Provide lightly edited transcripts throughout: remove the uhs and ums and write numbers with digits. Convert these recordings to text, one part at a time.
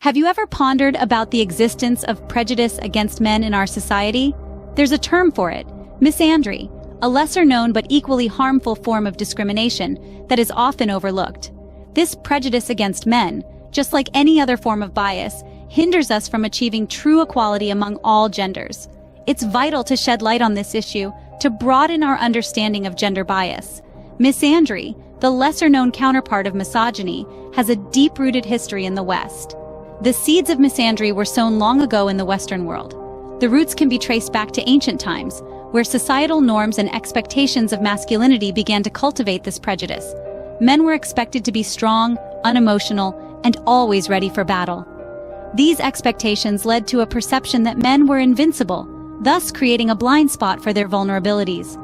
Have you ever pondered about the existence of prejudice against men in our society? There's a term for it, misandry, a lesser-known but equally harmful form of discrimination that is often overlooked. This prejudice against men, just like any other form of bias, hinders us from achieving true equality among all genders. It's vital to shed light on this issue to broaden our understanding of gender bias. Misandry, the lesser-known counterpart of misogyny, has a deep-rooted history in the West. The seeds of misandry were sown long ago in the Western world. The roots can be traced back to ancient times, where societal norms and expectations of masculinity began to cultivate this prejudice. Men were expected to be strong, unemotional, and always ready for battle. These expectations led to a perception that men were invincible, thus creating a blind spot for their vulnerabilities.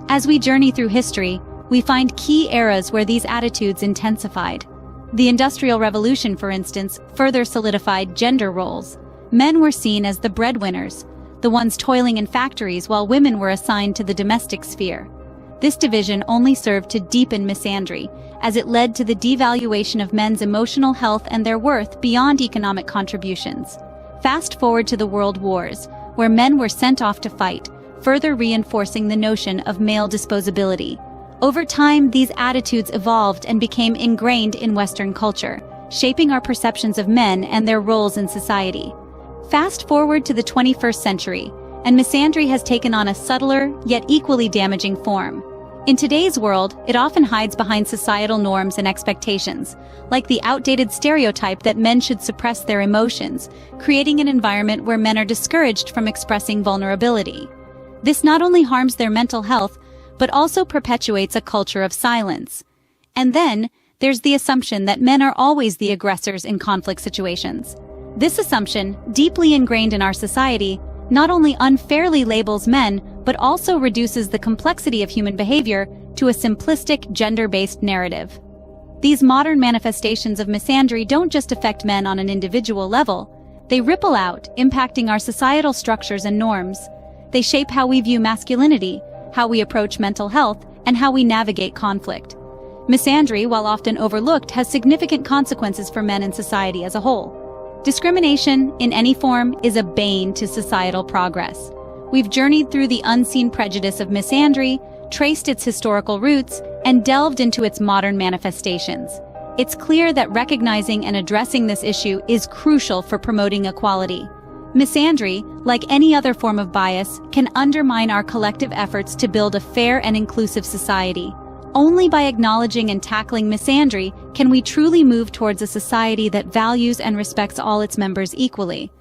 As we journey through history, we find key eras where these attitudes intensified. The Industrial Revolution, for instance, further solidified gender roles. Men were seen as the breadwinners, the ones toiling in factories, while women were assigned to the domestic sphere. This division only served to deepen misandry, as it led to the devaluation of men's emotional health and their worth beyond economic contributions. Fast forward to the World Wars, where men were sent off to fight, further reinforcing the notion of male disposability. Over time, these attitudes evolved and became ingrained in Western culture, shaping our perceptions of men and their roles in society. Fast forward to the 21st century, and misandry has taken on a subtler, yet equally damaging form. In today's world, it often hides behind societal norms and expectations, like the outdated stereotype that men should suppress their emotions, creating an environment where men are discouraged from expressing vulnerability. This not only harms their mental health, but also perpetuates a culture of silence. And then, there's the assumption that men are always the aggressors in conflict situations. This assumption, deeply ingrained in our society, not only unfairly labels men, but also reduces the complexity of human behavior to a simplistic, gender-based narrative. These modern manifestations of misandry don't just affect men on an individual level. They ripple out, impacting our societal structures and norms. They shape how we view masculinity, how we approach mental health, and how we navigate conflict. Misandry, while often overlooked, has significant consequences for men and society as a whole. Discrimination, in any form, is a bane to societal progress. We've journeyed through the unseen prejudice of misandry, traced its historical roots, and delved into its modern manifestations. It's clear that recognizing and addressing this issue is crucial for promoting equality. Misandry, like any other form of bias, can undermine our collective efforts to build a fair and inclusive society. Only by acknowledging and tackling misandry can we truly move towards a society that values and respects all its members equally.